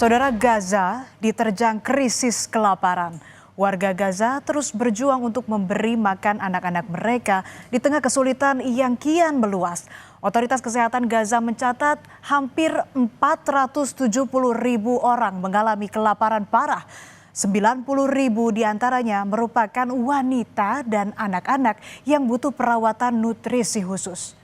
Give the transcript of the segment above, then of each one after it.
Saudara, Gaza diterjang krisis kelaparan. Warga Gaza terus berjuang untuk memberi makan anak-anak mereka di tengah kesulitan yang kian meluas. Otoritas Kesehatan Gaza mencatat hampir 470.000 orang mengalami kelaparan parah. 90.000 diantaranya merupakan wanita dan anak-anak yang butuh perawatan nutrisi khusus.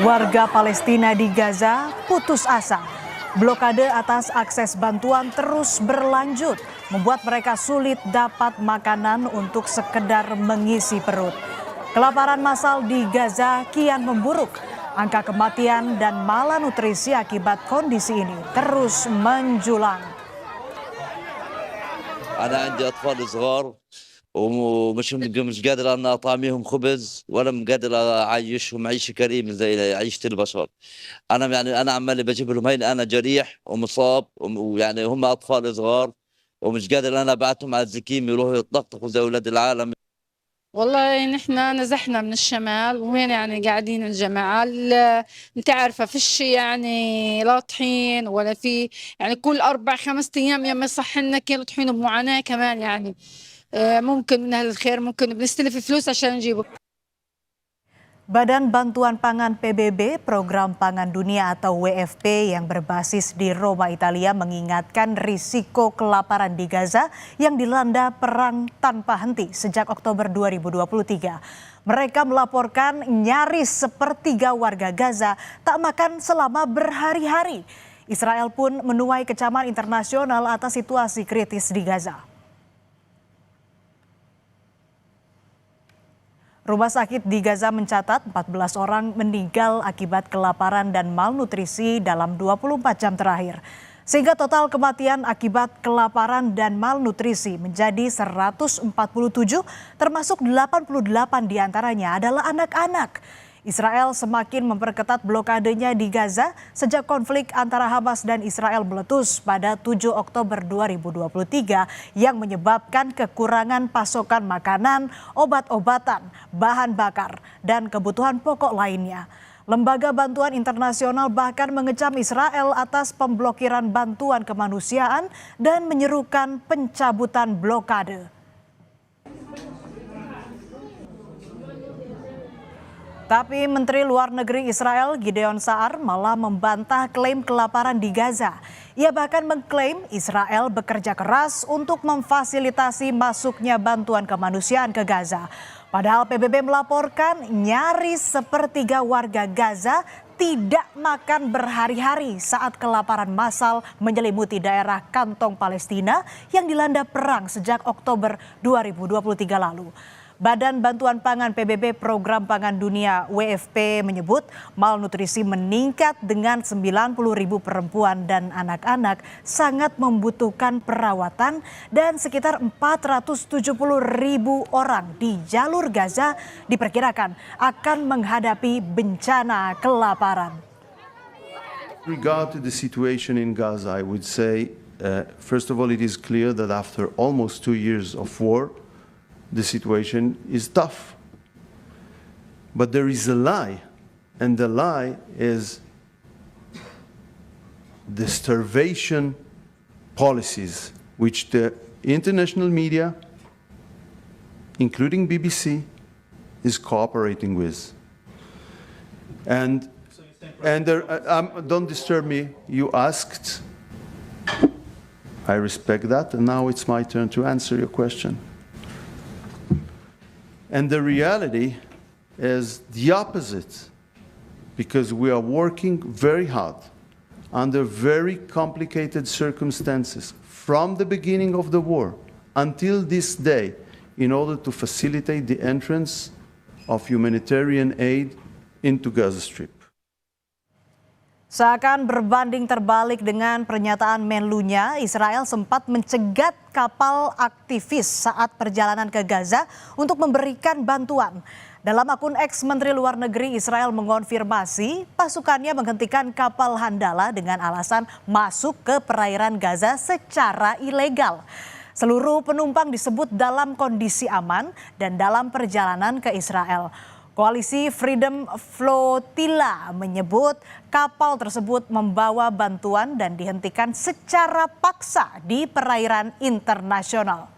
Warga Palestina di Gaza putus asa. Blokade atas akses bantuan terus berlanjut, membuat mereka sulit dapat makanan untuk sekedar mengisi perut. Kelaparan massal di Gaza kian memburuk. Angka kematian dan malnutrisi akibat kondisi ini terus menjulang. أنا عندي أطفال صغار مش قادر أنا أطعميهم خبز ولا قادر أعيشهم عيشة كريمة زي عيشة البشر. أنا عمالي بجيب لهم هين أنا جريح ومصاب ويعني هم أطفال صغار ومش قادر أنا أبعتهم على الزكيم يروحوا يتلقطوا زي أولاد العالم. والله نحن نزحنا من الشمال وهنا يعني قاعدين الجماعة انت عارفة فيش يعني لا طحين ولا في يعني كل 4-5 أيام يا ما يصح لنا كيلو طحين بمعاناة كمان يعني ممكن من أهل الخير ممكن بنستلف فلوس عشان نجيبه. Badan Bantuan Pangan PBB, Program Pangan Dunia atau WFP yang berbasis di Roma, Italia mengingatkan risiko kelaparan di Gaza yang dilanda perang tanpa henti sejak Oktober 2023. Mereka melaporkan nyaris sepertiga warga Gaza tak makan selama berhari-hari. Israel pun menuai kecaman internasional atas situasi kritis di Gaza. Rumah sakit di Gaza mencatat 14 orang meninggal akibat kelaparan dan malnutrisi dalam 24 jam terakhir. Sehingga total kematian akibat kelaparan dan malnutrisi menjadi 147, termasuk 88 diantaranya adalah anak-anak. Israel semakin memperketat blokadenya di Gaza sejak konflik antara Hamas dan Israel meletus pada 7 Oktober 2023 yang menyebabkan kekurangan pasokan makanan, obat-obatan, bahan bakar, dan kebutuhan pokok lainnya. Lembaga bantuan internasional bahkan mengecam Israel atas pemblokiran bantuan kemanusiaan dan menyerukan pencabutan blokade. Tapi Menteri Luar Negeri Israel Gideon Sa'ar malah membantah klaim kelaparan di Gaza. Ia bahkan mengklaim Israel bekerja keras untuk memfasilitasi masuknya bantuan kemanusiaan ke Gaza. Padahal PBB melaporkan nyaris sepertiga warga Gaza tidak makan berhari-hari saat kelaparan massal menyelimuti daerah kantong Palestina yang dilanda perang sejak Oktober 2023 lalu. Badan Bantuan Pangan PBB Program Pangan Dunia WFP menyebut malnutrisi meningkat dengan 90.000 perempuan dan anak-anak sangat membutuhkan perawatan dan sekitar 470.000 orang di jalur Gaza diperkirakan akan menghadapi bencana kelaparan. Regard to the situation in Gaza, I would say, first of all, it is clear that after almost 2 years of war, the situation is tough. But there is a lie, and the lie is the starvation policies which the international media, including BBC, is cooperating with. And don't disturb me, you asked, I respect that, and now it's my turn to answer your question. And the reality is the opposite, because we are working very hard under very complicated circumstances from the beginning of the war until this day in order to facilitate the entrance of humanitarian aid into Gaza Strip. Seakan berbanding terbalik dengan pernyataan Menlunya, Israel sempat mencegat kapal aktivis saat perjalanan ke Gaza untuk memberikan bantuan. Dalam akun X, Menteri Luar Negeri Israel mengonfirmasi pasukannya menghentikan kapal Handala dengan alasan masuk ke perairan Gaza secara ilegal. Seluruh penumpang disebut dalam kondisi aman dan dalam perjalanan ke Israel. Koalisi Freedom Flotilla menyebut kapal tersebut membawa bantuan dan dihentikan secara paksa di perairan internasional.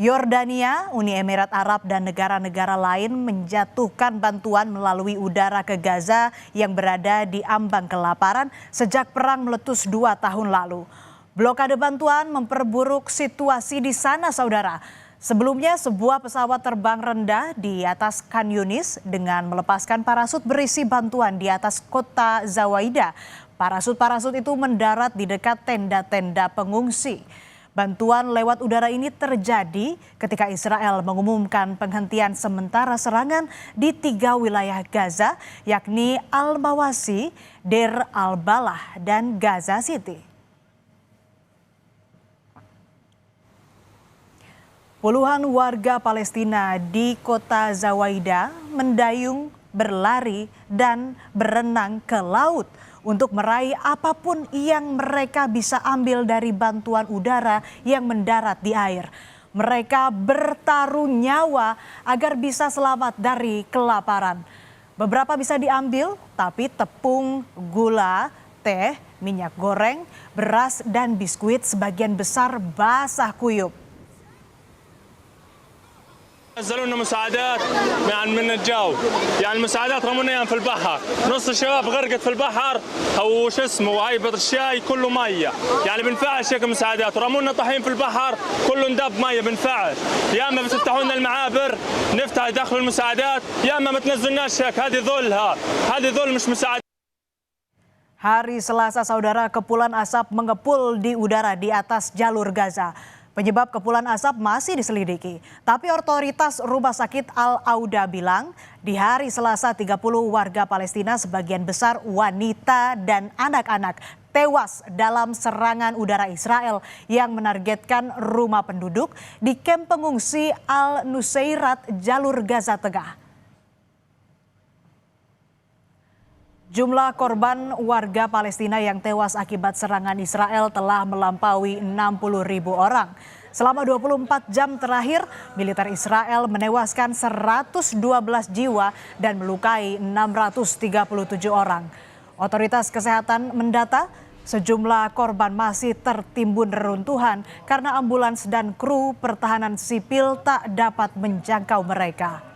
Yordania, Uni Emirat Arab, dan negara-negara lain menjatuhkan bantuan melalui udara ke Gaza yang berada di ambang kelaparan sejak perang meletus 2 tahun lalu. Blokade bantuan memperburuk situasi di sana, saudara. Sebelumnya, sebuah pesawat terbang rendah di atas Khan Yunis dengan melepaskan parasut berisi bantuan di atas kota Zawaida. Parasut-parasut itu mendarat di dekat tenda-tenda pengungsi. Bantuan lewat udara ini terjadi ketika Israel mengumumkan penghentian sementara serangan di 3 wilayah Gaza, yakni Al-Mawasi, Deir al-Balah, dan Gaza City. Puluhan warga Palestina di kota Zawaida mendayung, berlari, dan berenang ke laut untuk meraih apapun yang mereka bisa ambil dari bantuan udara yang mendarat di air. Mereka bertaruh nyawa agar bisa selamat dari kelaparan. Beberapa bisa diambil, tapi tepung, gula, teh, minyak goreng, beras, dan biskuit sebagian besar basah kuyup. نزلوا لنا مساعدات من الجو، يعني المساعدات رمونا اياها في البحر، نص الشباب غرقت في البحر او شو اسمه وهي الشاي كله ميه، يعني بنفعل شكل مساعدات ورمونا طحين في البحر كله اندب ميه بنفعل، يا اما بتفتحوا لنا المعابر نفتح يدخلوا المساعدات يا اما ما تنزلناش هيك، هذه ذلها، هذه ذل مش مساعدات. Hari Selasa, saudara, kepulan asap mengepul di udara di atas jalur Gaza. Penyebab kepulan asap masih diselidiki. Tapi otoritas Rumah Sakit Al-Auda bilang di hari Selasa 30 warga Palestina sebagian besar wanita dan anak-anak tewas dalam serangan udara Israel yang menargetkan rumah penduduk di kamp pengungsi Al-Nusairat jalur Gaza Tengah. Jumlah korban warga Palestina yang tewas akibat serangan Israel telah melampaui 60.000 orang. Selama 24 jam terakhir, militer Israel menewaskan 112 jiwa dan melukai 637 orang. Otoritas kesehatan mendata sejumlah korban masih tertimbun reruntuhan karena ambulans dan kru pertahanan sipil tak dapat menjangkau mereka.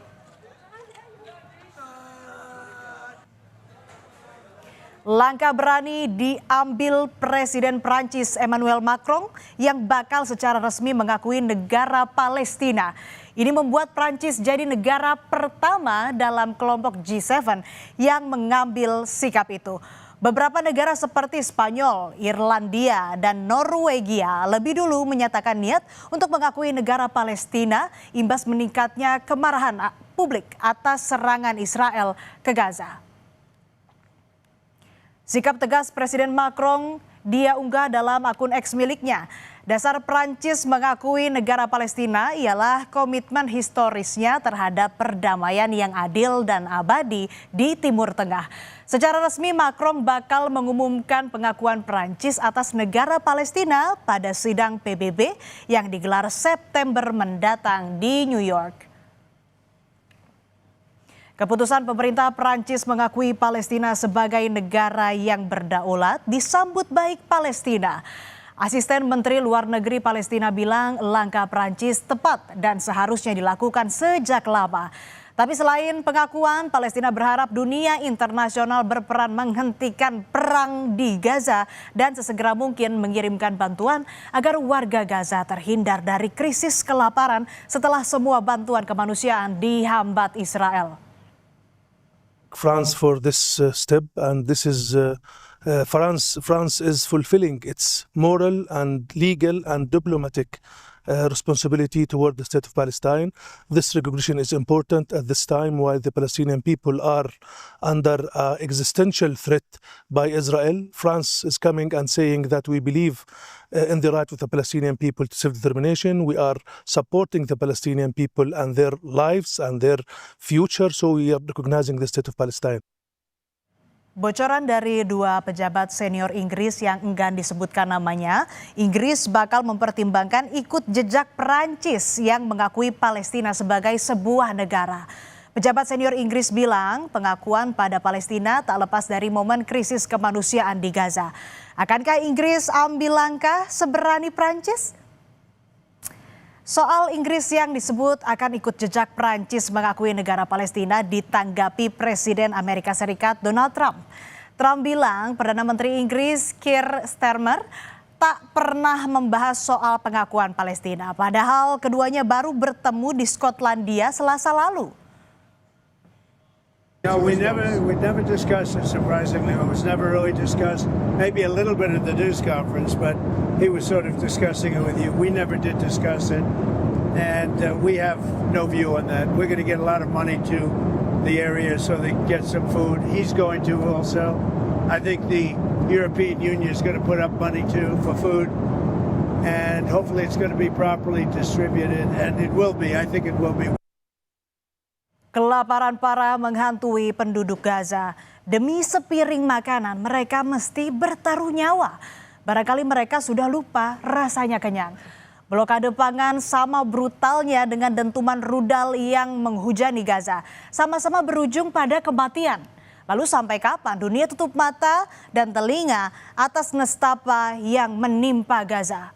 Langkah berani diambil Presiden Prancis Emmanuel Macron yang bakal secara resmi mengakui negara Palestina. Ini membuat Prancis jadi negara pertama dalam kelompok G7 yang mengambil sikap itu. Beberapa negara seperti Spanyol, Irlandia, dan Norwegia lebih dulu menyatakan niat untuk mengakui negara Palestina imbas meningkatnya kemarahan publik atas serangan Israel ke Gaza. Sikap tegas Presiden Macron dia unggah dalam akun X miliknya. Dasar Prancis mengakui negara Palestina ialah komitmen historisnya terhadap perdamaian yang adil dan abadi di Timur Tengah. Secara resmi Macron bakal mengumumkan pengakuan Prancis atas negara Palestina pada sidang PBB yang digelar September mendatang di New York. Keputusan pemerintah Prancis mengakui Palestina sebagai negara yang berdaulat disambut baik Palestina. Asisten Menteri Luar Negeri Palestina bilang langkah Prancis tepat dan seharusnya dilakukan sejak lama. Tapi selain pengakuan, Palestina berharap dunia internasional berperan menghentikan perang di Gaza dan sesegera mungkin mengirimkan bantuan agar warga Gaza terhindar dari krisis kelaparan setelah semua bantuan kemanusiaan dihambat Israel. France for this step, and this is France is fulfilling its moral and legal and diplomatic responsibility toward the state of Palestine. This recognition is important at this time while the Palestinian people are under existential threat by Israel. France is coming and saying that we believe in the right of the Palestinian people to self-determination. We are supporting the Palestinian people and their lives and their future, so we are recognizing the state of Palestine. Bocoran dari dua pejabat senior Inggris yang enggan disebutkan namanya, Inggris bakal mempertimbangkan ikut jejak Perancis yang mengakui Palestina sebagai sebuah negara. Pejabat senior Inggris bilang pengakuan pada Palestina tak lepas dari momen krisis kemanusiaan di Gaza. Akankah Inggris ambil langkah seberani Perancis? Soal Inggris yang disebut akan ikut jejak Prancis mengakui negara Palestina ditanggapi Presiden Amerika Serikat Donald Trump. Trump bilang Perdana Menteri Inggris Keir Starmer tak pernah membahas soal pengakuan Palestina. Padahal keduanya baru bertemu di Skotlandia Selasa lalu. No, we never discussed it, surprisingly. It was never really discussed. Maybe a little bit at the news conference, but he was sort of discussing it with you. We never did discuss it, and we have no view on that. We're going to get a lot of money to the area so they can get some food. He's going to also. I think the European Union is going to put up money too for food, and hopefully it's going to be properly distributed, and it will be. I think it will be. Kelaparan parah menghantui penduduk Gaza. Demi sepiring makanan, mereka mesti bertaruh nyawa. Barangkali mereka sudah lupa rasanya kenyang. Blokade pangan sama brutalnya dengan dentuman rudal yang menghujani Gaza. Sama-sama berujung pada kematian. Lalu sampai kapan dunia tutup mata dan telinga atas nestapa yang menimpa Gaza?